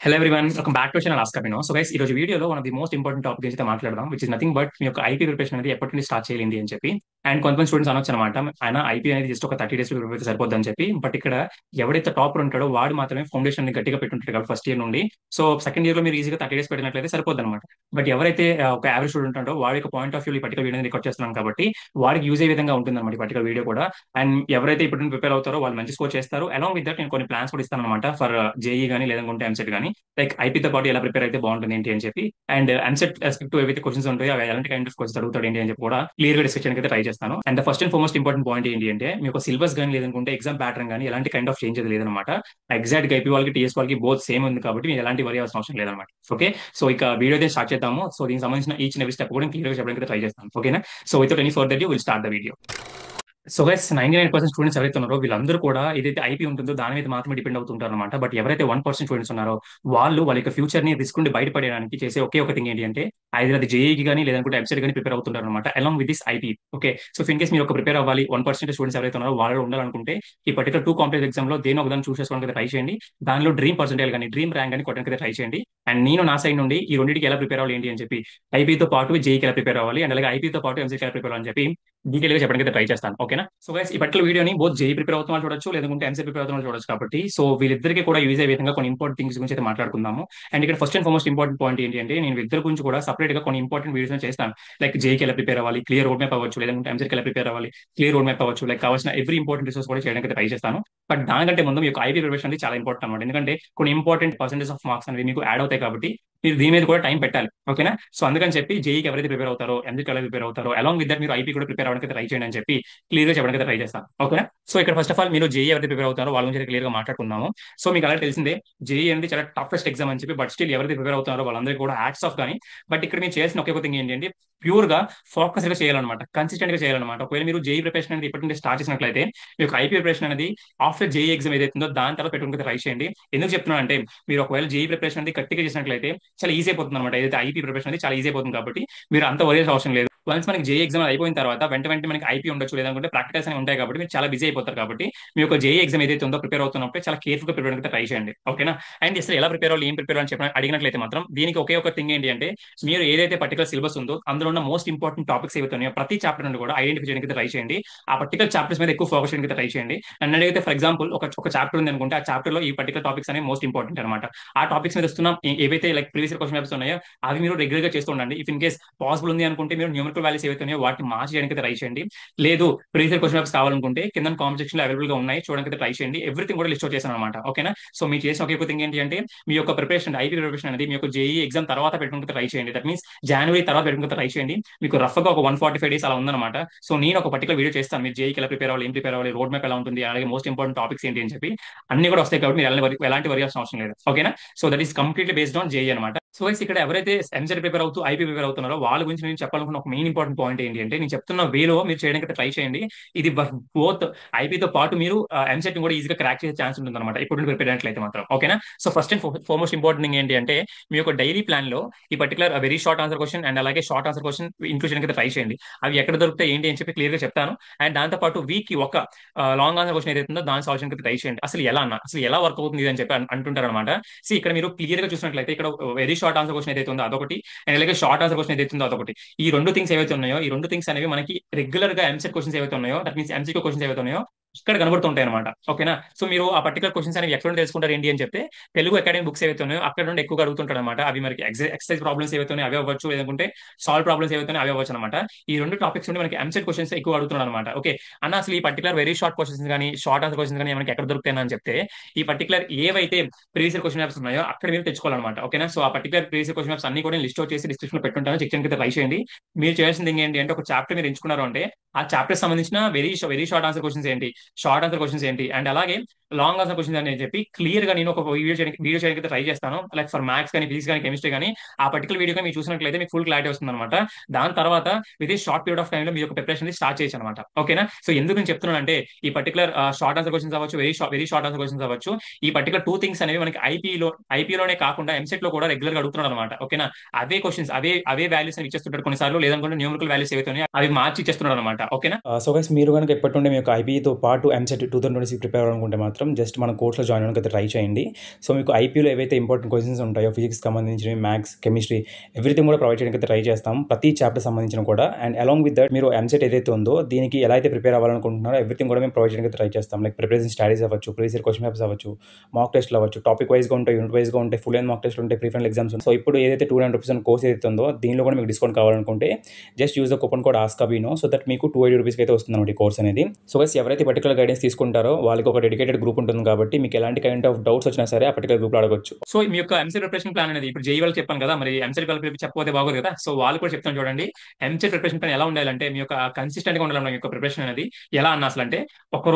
Hello everyone, welcome back to channel ask Abhinav. So guys, ఈ రోజు వీడియోలో one of the most important topic అయితే మాట్లాడదాం, విచ్ ఇస్ నథింగ్ బట్ మీ యొక్క IP preparation అనేది ఎప్పటి నుండి స్టార్ట్ చేయాలి అని చెప్పి. అండ్ కొంతమంది స్టూడెంట్స్ అనొచ్చు అనమాట, ఆయన ఐపీ అనేది జస్ట్ ఒక 30 days ప్రిపేర్ అయితే సరిపోద్ది అని చెప్పి. బట్ ఇక్కడ ఎవడైతే టాపర్ ఉంటాడో వాడు మాత్రమే ఫౌండేషన్ ని గట్టిగా పెట్టుంటాడు కాబట్టి ఫస్ట్ ఇయర్ నుండి. సో సెకండ్ ఇయర్ లో మీరు ఈజీగా 30 days పెట్టినట్లయితే సరిపోద్ది అనమాట. బట్ ఎవరైతే ఒక యావరేజ్ స్టూడెంట్ ఉంటాడో వాడి యొక్క పాయింట్ ఆఫ్ వ్యూ ఈ పర్టికల్ వీడియో రికార్డ్ చేస్తున్నాం కాబట్టి వాడికి యూజ్ అయ్యే విధంగా ఉంటుంది అనమాట ఈ పర్టికల్ వీడియో కూడా. అండ్ ఎవరైతే ఇప్పుడు ప్రిపేర్ అవుతారో వాళ్ళు మంచి స్కోర్ చేస్తారు. అలాంగ్ విత్ దట్ నేను కొన్ని ప్లాన్స్ కూడా ఇస్తాను అనమాట ఫర్ జేఈ కానీ లేదంటే ఎంసెట్ కానీ. లైక్ ఐపీతో పాటు ఎలా ప్రిపేర్ అయితే బాగుంటుంది ఏంటి అని చెప్పి. అండ్ ఎంసెట్ రెస్పెక్ట్ ఏవైతే క్వశ్చన్స్ ఉంటాయో అవి ఎలాంటి కైండ్ ఆఫ్ క్వశ్చన్స్ అడుగుతాడు ఏంటి అని చెప్పి కూడా క్లియర్ గా డిస్కషన్ అయితే ట్రై చేస్తాను. And first and foremost important point ఏంటి అంటే మీకు సిలబస్ కానీ లేదనుకుంటే ఎగ్జామ్ ప్యాటర్న్ కానీ ఎలాంటి కైండ్ ఆఫ్ చేంజ్ అది లేదనమాట. ఎగ్జాక్ట్ గా ఐపీ వాళ్ళకి టీఎస్ వాళ్ళకి బోత్ సేమ్ ఉంది కాబట్టి మీరు ఎలాంటి వరి అవ్వాల్సిన అవసరం లేదనమాట. ఓకే, సో ఇక వీడియో అయితే స్టార్ట్ చేద్దాము. సో దీనికి సంబంధించిన ఈచ్ అండ్ ఎవ్రీ స్టెప్ కూడా క్లియర్ గా చెప్పడానికి ట్రై చేస్తాను. ఓకేనా? So without any further due will start the video. So guys, 99% students ఎవరైతే ఉన్నారో వీళ్ళందరూ కూడా ఏదైతే ఐపీ ఉంటుందో దాని మీద మాత్రమే డిపెండ్ అవుతుంటారు అనమాట. బట్ ఎవరైతే 1% స్టూడెంట్స్ ఉన్నారో వాళ్ళు వాళ్ళ యొక్క ఫ్యూచర్ ని రిస్క్ నుండి బయటపడడానికి చేసే ఒకే ఒక థింగ్ ఏంటి అంటే ఐదర్ అది జేఈకి కానీ లేదంటే ఎంసెట్ కానీ ప్రిపేర్ అవుతుంటారు అనమాట along with this IP. Okay, so in case మీరు ఒక ప్రిపేర్ అవ్వాలి 1% స్టూడెంట్స్ ఎవరైతే ఉన్నారో వాళ్ళు ఉండాలనుకుంటే ఈ పర్టికులర్ 2 కాంపిటేటివ్ ఎగ్జామ్ లో దేని ఒకదాన్ని చూస్ చేసుకోవడానికి ట్రై చేయండి. దానిలో డ్రీమ్ పర్సెంటేజ్ కానీ డ్రీమ్ ర్యాంక్ కానీ కొట్టడానికి ట్రై చేయండి. అండ్ నేను నా సైడ్ నుండి ఈ రెండింటికి ఎలా ప్రిపేర్ అవ్వాలి ఏంటి అని చెప్పి, ఐపీతో పాటు జేఈకి ఎలా ప్రిపేర్ అవ్వాలి అండ్ అలాగే ఐపీతో పాటు ఎంసెట్ ఎలా ప్రిపేర్ అవ్వాలని చెప్పి డీటెయిల్ గా చెప్పడానికి ట్రై చేస్తాను. ఓకేనా? సో గైస్, ఈ పర్టికులర్ వీడియోని బోత్ జేఈ ప్రిపేర్ అవుతున్న వాళ్ళు చూడొచ్చు లేదంటే ఎంసీ ప్రిపేర్ అవుతున్న వాళ్ళు చూడొచ్చు కాబట్టి సో వీళ్ళిద్దరికి కూడా యూజ్ అయ్యే విధంగా కొన్ని ఇంపార్టెంట్ థింగ్స్ గురించి అయితే మాట్లాడుకుందాము. అండ్ ఇక్కడ first and foremost important point ఏంటి అంటే నేను ఇద్దరు గురించి కూడా సపరేట్ గా కొన్ని ఇంపార్టెంట్ వీడియోస్ చేస్తాను. లైక్ జేఈకి ఎలా ప్రిపేర్ అవ్వాలి, క్లియర్ రోడ్ మ్యాప్ అవ్వచ్చు, లేదంటే ఎంసీకి ఎలా ప్రిపేర్ అవ్వాలి, క్లియర్ రోడ్ మ్యాప్ అవ్వచ్చు, లైక్ కావాల్సిన ఎవ్రీ ఇంపార్టెంట్ రిసోర్స్ కూడా చేయడానికి ట్రై చేస్తాను. బట్ దానికంటే ముందు మీకు ఐపీ ప్రిపరేషన్ అనేది చాలా ఇంపార్టెంట్ అనమాట. ఎందుకంటే కొన్ని ఇంపార్టెంట్ పర్సెంటేజ్ ఆఫ్ మార్క్స్ అనేవి మీకు యాడ్ అవుతాయి కాబట్టి మీరు దీని మీద కూడా టైం పెట్టాలి. ఓకేనా? సో అందుకని చెప్పి జేఈకి ఎవరైతే ప్రిపేర్ అవుతారో ఎంసీకి ఎలా ప్రిపేర్ అవుతారో అలాంగ్ విత్ దట్ మీరు ఐపీ కూడా ప్రిపేర్ అవ్వడానికి ట్రై చేయండి అని చెప్పి క్లియర్ గా చెప్పడానికి ట్రై చేస్తాను. ఓకేనా? సో ఇక్కడ ఫస్ట్ ఆఫ్ ఆల్ మీరు జేఈ ఎవరైతే ప్రిపేర్ అవుతారో వాళ్ళ గురించి క్లియర్ గా మాట్లాడుకుందాము. సో మీకు అలా తెలిసిందే జేఈ అనేది చాలా టఫెస్ట్ ఎగ్జామ్ అని చెప్పి. బట్ స్టిల్ ఎవరైతే ప్రిపేర్ అవుతారో వాళ్ళందరికీ కూడా హ్యాట్స్ ఆఫ్. కానీ బట్ ఇక్కడ మీరు చేయాల్సిన ఒకే ఒక థింగ్ ఏంటంటే ప్యూర్ గా ఫోకస్ గా చేయాలన్నమాట, కన్సిస్టెంట్ గా చేయాలన్నమాట. ఒకవేళ మీరు జేఈ ప్రిపరేషన్ అనేది ఇప్పటి నుండి స్టార్ట్ చేసినట్లయితే మీకు ఐపీ ప్రిపరేషన్ అనేది ఆఫ్టర్ జేఈ ఎగ్జామ్ ఏదైతే ఉందో దాని తర్వాత పెట్టుకుంటే ట్రై చేయండి. ఎందుకు చెప్తున్నాను అంటే మీరు ఒకవేళ జేఈ ప్రిపరేషన్ అనేది గట్టిగా చేసినట్లయితే చాలా ఈజీ అయిపోతుంది అనమాట. ఏదైతే ఐపీ ప్రిపరేషన్ అనేది చాలా ఈజీ అయిపోతుంది కాబట్టి మీరు అంత వరీ అవసరం లేదు. వన్స్ మనకి జేఈ ఎగ్జామ్ అయిపోయిన తర్వాత వెంటనే మనకి ఐపీ ఉండొచ్చు లేదంటే ప్రాక్టికల్స్ అని ఉంటాయి కాబట్టి మీరు చాలా బిజీ అయిపోతారు. కాబట్టి మీ యొక్క జేఈ ఎగ్జామ్ ఏదైతే ఉందో ప్రిపేర్ అవుతున్నప్పుడు చాలా కేర్ఫుల్ గా ప్రిపేర్ అయితే ట్రై చేయండి. ఓకేనా? అండ్ అసలు ఎలా ప్రిపేర్ అవ్వాలి, ఏం ప్రిపేర్ అని చెప్పి అడిగినట్లయితే మాత్రం దీనికి ఒకే ఒక థింగ్ ఏంటి అంటే మీరు ఏదైతే పర్టికులర్ సిలబస్ ఉందో అందులో ఉన్న మోస్ట్ ఇంపార్టెంట్ టాపిక్స్ ఏవైతే ఉన్నాయో ప్రతి చాప్టర్ నుండి కూడా ఐడెంటిఫై చేయడానికి ట్రై చేయండి. ఆ పర్టికులర్ చాప్టర్స్ మీద ఎక్కువ ఫోకస్ చేయడానికి ట్రై చేయండి. అండ్ అడిగితే ఫర్ ఎగ్జాంపుల్ ఒక చాప్టర్ ఉంది అనుకుంటే ఆ చాప్టర్ లో ఈ పర్టికులర్ టాపిక్స్ అనేవి మోస్ట్ ఇంపార్టెంట్ అనమాట. ఆ టాపిక్స్ మీద వస్తున్న ఏవైతే లైక్ ప్రీవియస్ క్వశ్చన్ పేపర్స్ ఉన్నాయో అవి మీరు రెగ్యులర్ గా చేస్తూ ఉండండి. ఇఫ్ ఇన్ కేస్ పాసిబుల్ ఉంది అనుకుంటే మీరు న్యూమరికల్ వాల్యూస్ ఏవైతే ఉన్నాయో వాటిని మార్చి చేయడానికి ట్రై చేయండి. లేదు ప్రీవియస్ క్వశ్చన్ పేపర్స్ కావాలనుకుంటే కింద కామెంట్ సెక్షన్ లో అవైలబుల్ గా ఉన్నాయి, చూడడానికి ట్రై చేయండి. ఎవ్రీథింగ్ కూడా లిస్ట్ అవుట్ చేశాను అనమాట. ఓకేనా? సో మీరు చేసిన ఒకే థింగ్ ఏంటి అంటే మీ యొక్క ప్రిపరేషన్ ఐపీ ప్రిపరేషన్ అనేది మీ యొక్క జేఈ ఎగ్జామ్ తర్వాత పెట్టుకుంటే ట్రై చేయండి. దట్ మీన్స్ జనవరి తర్వాత పెట్టుకుంటే ట్రై చేయండి. మీకు రఫ్ గా ఒక 145 days అలా ఉందన్నమాట. సో నేను ఒక పర్టికులర్ వీడియో చేస్తాను మీరు జేఈకి ఎలా ప్రిపేర్ అవ్వాలి, ఏం ప్రిపేర్ అవ్వాలి, రోడ్ మ్యాప్ ఎలా ఉంటుంది, అలాగే మోస్ట్ ఇంపార్టెంట్ టాపిక్స్ ఏంటి అని చెప్పి అన్ని కూడా వస్తాయి కాబట్టి మీరు ఎలాంటి వరి అవసరం లేదు. ఓకేనా? So that is completely based on JEE అనమాట. సో గైస్, ఇక్కడ ఎవరైతే ఎంసెట్ ప్రిపేర్ అవుతూ ఐపీ ప్రిపేర్ అవుతున్నారో వాళ్ళ గురించి నేను చెప్పాలనుకున్న ఒక మెయిన్ ఇంపార్టెంట్ పాయింట్ ఏంటి అంటే నేను చెప్తున్న వేలో మీరు చేయడానికి ట్రై చేయండి. ఇది బోత్ ఐపీతో పాటు మీరు ఎంసెట్ కూడా ఈజీగా క్రాక్ చేసే ఛాన్స్ ఉంటుంది అనమాట ఇప్పుడు ప్రిపేర్ అయినట్లయితే మాత్రం. ఓకేనా? So first and foremost important thing ఏంటి అంటే మీ యొక్క డైలీ ప్లాన్ లో ఈ particular very short answer question and అలాగే షార్ట్ ఆన్సర్ క్వశ్చన్ ఇంక్లూడ్ చేయడానికి ట్రై చేయండి. అవి ఎక్కడ దొరుకుతాయి ఏంటి అని చెప్పి క్లియర్ గా చెప్తాను. అండ్ దాంతో పాటు వీక్ కి ఒక లాంగ్ ఆన్సర్ క్వశ్చన్ ఏదైతే ఉందో దాని సాల్యూషన్ ట్రై చేయండి. అసలు ఎలా వర్క్ అవుతుంది అని చెప్పి అంటుంటారు అనమాట. సో ఇక్కడ మీరు క్లియర్ గా చూసినట్లయితే ఇక్కడ వెరీ షార్ట్ ఆన్సర్ క్వశ్చన్ ఏదైతే ఉందో అదొకటి అండ్ అలాగే షార్ట్ ఆన్సర్ క్వశ్చన్ ఏదైతే ఉందో అదొకటి. ఈ రెండు థింగ్స్ ఏవైతే ఉన్నాయో ఈ రెండు థింగ్స్ అనేవి మనకి రెగ్యులర్ గా ఎంసెట్ క్వశ్చన్స్ ఏవైతే ఉన్నాయో దట్ మీన్స్ ఎంసీక్యూ క్వశ్చన్స్ ఏవైతే ఉన్నాయో ఇక్కడ కనబడుతుంటాయి అనమాట. ఓకేనా? సో మీరు ఆ పర్టికులర్ క్వశ్చన్స్ అనేవి ఎక్కడ నుండి తెలుసుకుంటారు ఏంటి అని చెప్తే తెలుగు అకాడమీ బుక్స్ ఏవైతే ఉన్నాయో అక్కడ నుండి ఎక్కువగా అడుగుతుంటాడు అనమాట. అవి మనకి ఎక్సైజ్ ప్రాబ్లమ్స్ ఏవైతే ఉన్నాయో అవి అవ్వచ్చు, లేదంటే సాల్వ్ ప్రాబ్లమ్స్ ఏవైతే అవి అవ్వచ్చు అనమాట. ఈ రెండు టాపిక్స్ నుండి మనకి ఎంసెట్ క్వశ్చన్స్ ఎక్కువ అడుగుతున్నాడు అనమాట. ఓకే అన్న, అసలు ఈ పర్టికులర్ వెరీ షార్ట్ క్వశ్చన్స్ కానీ షార్ట్ ఆన్సర్ క్వశ్చన్స్ కానీ మనకి ఎక్కడ దొరుకుతాయి అని చెప్తే ఈ పర్టికులర్ ఏవైతే ప్రీవియస్ క్వశ్చన్ పేపర్స్ ఉన్నాయో అక్కడ మీరు తెచ్చుకోవాలన్నమాట. ఓకేనా? సో ఆ పర్టికులర్ ప్రీవియస్ క్వశ్చన్ పేపర్స్ అన్ని కూడా లిస్ట్ అవుట్ చేసి డిస్క్రిప్షన్ లో పెట్టుంటాను, చెక్ చేయడానికి ట్రై చేయండి. మీరు చేయాల్సింది ఏంటి అంటే ఒక చాప్టర్ మీరు ఎంచుకున్నారు అంటే ఆ చాప్టర్ సంబంధించిన వెరీ షార్ట్ ఆన్సర్ క్వశ్చన్స్ ఏంటి, షార్ట్ ఆన్సర్ క్వశ్చన్స్ ఏంటి అండ్ అలాగే లాంగ్ ఆన్సర్ క్వశ్చన్స్ అని చెప్పి క్లియర్ గా నేను ఒక వీడియో చేయడానికి ట్రై చేస్తాను. లైక్ ఫర్ మ్యాథ్స్ కానీ ఫిజిక్స్ కానీ కెమిస్ట్రీ కానీ ఆ పర్టికులర్ వీడియో మీరు చూసినట్లయితే మీకు ఫుల్ క్లారిటీ వస్తుంది అనమాట. దాని తర్వాత విత్ ఈ షార్ట్ పీరియడ్ ఆఫ్ టైమ్ లో మీ యొక్క ప్రిపరేషన్ స్టార్ట్ చేయొచ్చు అనమాట. ఓకేనా? సో ఎందుకు నేను చెప్తున్నాను అంటే ఈ పర్టికులర్ షార్ట్ ఆన్సర్ క్వశ్చన్స్ అవ్వచ్చు, వెరీ షార్ట్ ఆన్సర్ క్వశ్చన్స్ అవ్వచ్చు, ఈ పర్టికులర్ టూ థింగ్స్ అనేవి మనకి ఐపీలోనే కాకుండా ఎంసెట్ లో కూడా రెగ్యులర్ గా అడుగుతున్నాడు అనమాట. ఓకేనా? అవే క్వశ్చన్స్ అవే వాల్యూస్ అని ఇచ్చేస్తుంటారు కొన్నిసార్లు, లేదంటే న్యూమరికల్ వాల్యూస్ ఏవైతే అవి మార్చి ఇచ్చేస్తున్నాడు అనమాట. ఓకేనా? సో గైస్ మీరు కనుక ఎప్పటి నుండి మీ యొక్క ఐపీతో పాటు పార్ట్ 2 ఎంసెట్ 2026 ప్రిపేర్ అవ్వాలనుకుంటే మాత్రం జస్ట్ మన కోర్స్లో జాయిన్ అవ్వడానికి అయితే ట్రై చేయండి. సో మీకు ఐపీలో ఏవైతే ఇంపార్టెంట్ క్వశ్చన్స్ ఉంటాయో ఫిజిక్స్ సంబంధించినవి, మ్యాథ్స్, కెమిస్ట్రీ ఎవ్రీథింగ్ కూడా ప్రొవైడ్ చేయడానికి అయితే ట్రై చేస్తాం, ప్రతి చాప్టర్ సంబంధించిన కూడా. అండ్ అలాంగ్ విత్ దట్ మీరు ఎంసెట్ ఏదైతే ఉందో దీనికి ఎలా అయితే ప్రిపేర్ అవ్వాలనుకుంటున్నారో ఎవ్రీథింగ్ కూడా మేము ప్రొవైడ్ చేయడానికి ట్రై చేస్తాం. లైక్ ప్రిపరేషన్ స్టడీస్ అవ్వచ్చు, ప్రీవియస్ ఇయర్ క్వశ్చన్ పేపర్స్ అవ్వచ్చు, మాక్ టెస్ట్లు అవ్వచ్చు, టాపిక్ వైజ్గా ఉంటాయి, యూనిట్ వైజ్గా ఉంటాయి, ఫుల్ అండ్ మాక్ టెస్ట్లు ఉంటాయి, ప్రీ ఫైనల్ ఎగ్జామ్స్. సో ఇప్పుడు ఏదైతే 200 రూపీస్ కోర్స్ ఏదైతే ఉందో దీనిలో కూడా మీకు డిస్కౌంట్ కావాలనుకుంటే just use the coupon code ఆస్కాబీనో, సో దట్ మీకు 280 రూపీస్కి అయితే వస్తుంది అన్నమాట ఈ కోర్స్ అనేది. సో గైస్ ఎవరైతే పర్టికులర్ గైడెన్స్ తీసుకుంటారో వాళ్ళకి ఒక డెడికేటెడ్ గ్రూప్ ఉంటుంది కాబట్టి మీకు ఎలాంటి కైండ్ ఆఫ్ డౌట్స్ వచ్చినా సరే ఆ పర్టికులర్ గ్రూప్లో అడగొచ్చు. సో మీ యొక్క ఎంసెట్ ప్రిపరేషన్ ప్లాన్ అనేది ఇప్పుడు జేఈ వాళ్ళకి చెప్పాను కదా, మరి ఎంసెట్ వాళ్ళకి చెప్పకపోతే బాగోదు కదా. సో వాళ్ళు కూడా చెప్తాను చూడండి. ఎంసెట్ ప్రిపరేషన్ ప్లాన్ ఎలా ఉండాలంటే మీ యొక్క కన్సిస్టెంట్ గా ఉండాలి. మీ యొక్క ప్రిపరేషన్ అనేది ఎలా అన్న అసలు అంటే ఒక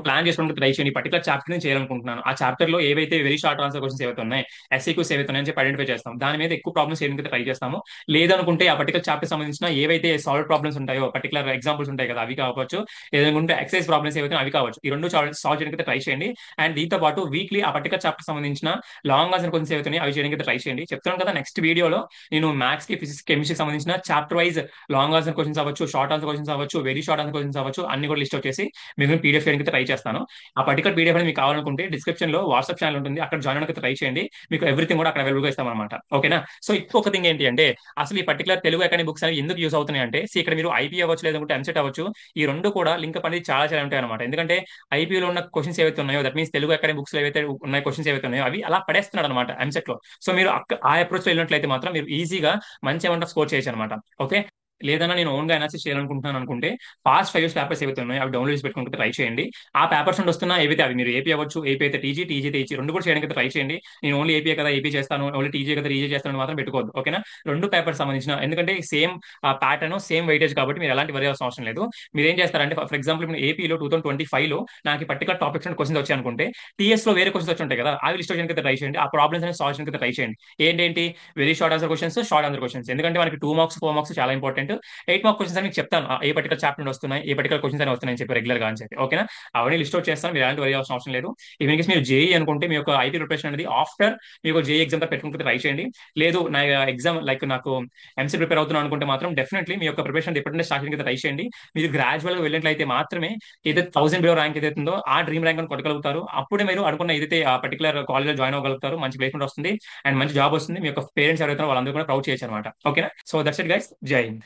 ప్లాన్ చేసుకోవడానికి ట్రై చేయండి. పర్టికులర్ చాప్టర్ నేను చేయాలనుకుంటున్నాను, ఆ చాప్టర్ లో ఏవైతే వెరీ షార్ట్ ఆన్సర్ క్వశ్చన్స్ ఏవైతే ఉన్నాయి, ఎస్సీక్యూస్ ఏవైతే ఉన్నాయని చెప్పి ఐడెంటిఫై చేస్తాం. దాని మీద ఎక్కువ ప్రాబ్లమ్స్ చేయడానికి ట్రై చేస్తాము. లేదనుకుంటే ఆ పర్టికులర్ చాప్టర్ సంబంధించిన ఏవైతే సాల్వ్ ప్రాబ్లమ్స్ ఉంటాయో, పర్టికులర్ ఎగ్జాంపుల్స్ ఉంటాయి కదా, అవి కావచ్చు, లేదనుకుంటే ఎక్సైజ్ ప్రాబ్లమ్స్ ఏవైతే అవి కావచ్చు, ఈ రెండు సాల్వ్ చేయడానికి ట్రై చేయండి. అండ్ దీంతో పాటు వీక్లీ ఆ పర్టికులర్ చాప్టర్ సంబంధించిన లాంగ్ ఆన్సర్ క్వశ్చన్స్ ఏవైతే అవి చేయడానికి ట్రై చేయండి. చెప్తాను కదా, నెక్స్ట్ వీడియోలో నేను మ్యాథ్స్ కి, ఫిజిక్స్, కెమిస్ట్రీకి సంబంధించిన chapter wise long answer questions అవ్వచ్చు, షార్ట్ ఆన్సర్ క్వశ్చన్స్ అవ్వచ్చు, వెరీ షార్ట్ ఆన్సర్ క్వశ్చన్స్ అవ్వచ్చు, అన్ని కూడా లిస్ట్ వచ్చేసి మీకు పీడిఎఫ్ చేయడానికి ట్రై చేస్తాను. ఆ పర్టికులర్ పీడిఎఫ్ అనేది మీకు కావాలనుకుంటే డిస్క్రిప్షన్ లో వాట్సాప్ ఛానల్ ఉంటుంది, అక్కడ జాయిన్ అవ్వడానికి ట్రై చేయండి. మీకు ఎవ్రీథింగ్ కూడా అక్కడ అవైలబుల్ గా ఇస్తాం అనమాట. ఓకేనా? సో ఇంకొక థింగ్ ఏంటి అంటే అసలు ఈ పర్టికులర్ తెలుగు అకాడమీ బుక్స్ అనేవి ఎందుకు యూస్ అవుతున్నాయి అంటే, ఇక్కడ మీరు ఐపీ అవ్వచ్చు, లేదంటే ఎంసెట్ అవ్వచ్చు, ఈ రెండు కూడా లింక్ అనేది చాలా చాలా ఉంటాయి అనమాట. ఎందుకంటే ఐపీలో ఉన్న క్వశ్చన్స్ ఏవైతే ఉన్నాయో, that means Telugu academy books లో ఏవైతే ఉన్న క్వశ్చన్స్ ఏవైతే ఉన్నాయో అవి అలా పడేస్తున్నాడు అనమాట ఎంసెట్ లో. సో మీరు ఆ అప్రోచ్ లో వెళ్ళినట్లయితే మాత్రం మీరు ఈజీగా మంచి అమౌంట్ ఆఫ్ స్కోర్ చేయొచ్చు అనమాట. ఓకే, లేదన్నా నేను ఓన్ గా అనాలిసిస్ చేయాలనుకుంటున్నాను అనుకుంటే పాస్ట్ 5 years పేపర్స్ ఏవైతే ఉన్నాయో అవి డౌన్లోడ్ చేసి పెట్టుకుంటే ట్రై చేయండి. ఆ పేపర్స్ నుండి వస్తున్నా ఏవైతే అవి మీరు ఏపీ అవ్వచ్చు, ఏపీ అయితే టీజీ, టీజీ అయితే ఈజీ, రెండు కూడా చేయడానికి ట్రై చేయండి. నేను ఓన్లీ ఏపీ కదా ఏపీ చేస్తాను, ఓన్లీ టీజీ కదా టీజీ చేస్తాను మాత్రం పెట్టుకోవద్దు. ఓకేనా? రెండు పేపర్స్ సంబంధించిన, ఎందుకంటే సేమ్ ప్యాటర్న్, సేమ్ వెయిటేజ్ కాబట్టి మీరు ఎలాంటి వరి అవ్వాల్సిన అవసరం లేదు. మీరు ఏం చేస్తారంటే ఫర్ ఎగ్జాంపుల్ ఇప్పుడు ఏపీలో 2025 లో నాకు పర్టికులర్ టాపిక్స్ అండ్ క్వశ్చన్స్ వచ్చాయి అనుకుంటే, టీఎస్ లో వేరే క్వశ్చన్స్ వచ్చి ఉంటాయి కదా, అవి లిస్ట్ చేయడానికి ట్రై చేయండి. ఆ ప్రాబ్లమ్స్ అనేది సాల్వ్ చేయడానికి ట్రై చేయండి. ఏంటంటే very short answer questions, short answer questions, ఎందుకంటే మనకి 2 మార్క్స్ 4 మార్క్స్ చాలా ఇంపార్టెంట్. 8 మార్క్ క్వశ్చన్స్ అని మీకు చెప్తాను, ఏ పర్టికులర్ చాప్టర్ నుండి వస్తున్నాయి, ఏ పర్టికులర్ క్వశ్చన్స్ అని వస్తున్నాయని చెప్పి రెగ్యులర్ గా అని చెప్పి. ఓకేనా? అవన్నీ లిస్ట్ అవుట్ చేస్తాను, మీరు ఎలాంటి వరి అవ్వాల్సిన అవసరం లేదు. ఈవెన్ కేస్ మీరు జేఈ అనుకుంటే మీ యొక్క ఐపీ ప్రిపరేషన్ అనేది ఆఫ్టర్ మీకు జేఈ ఎగ్జామ్ పెట్టుకుంటే ట్రై చేయండి. లేదు నా ఎగ్జామ్ లైక్ నాకు ఎంసీ ప్రిపేర్ అవుతున్నాను అనుకుంటే మాత్రం డెఫినెట్లీ మీ యొక్క ప్రిపరేషన్ ఎప్పుడంటే స్టార్టింగ్ ట్రై చేయండి. మీరు గ్రాడ్యువల్ గా వెళ్ళినట్లయితే మాత్రమే ఏదైతే 1000 బిలో ర్యాంక్ ఏదైతే ఉందో ఆ డ్రీమ్ ర్యాంక్ అని కొట్టగలుగుతారు. అప్పుడే మీరు అనుకున్న ఏదైతే ఆ పర్టికులర్ కాలేజ్ లో జాయిన్ అవ్వగలుగుతారు, మంచి ప్లేస్మెంట్ వస్తుంది అండ్ మంచి జాబ్ వస్తుంది. మీ యొక్క పేరెంట్స్ ఎవరైతే వాళ్ళందరూ కూడా ప్రౌడ్ చేయొచ్చు అనమాట. ఓకేనా? సో దట్స్ ఇట్ గైస్, జై హింద్.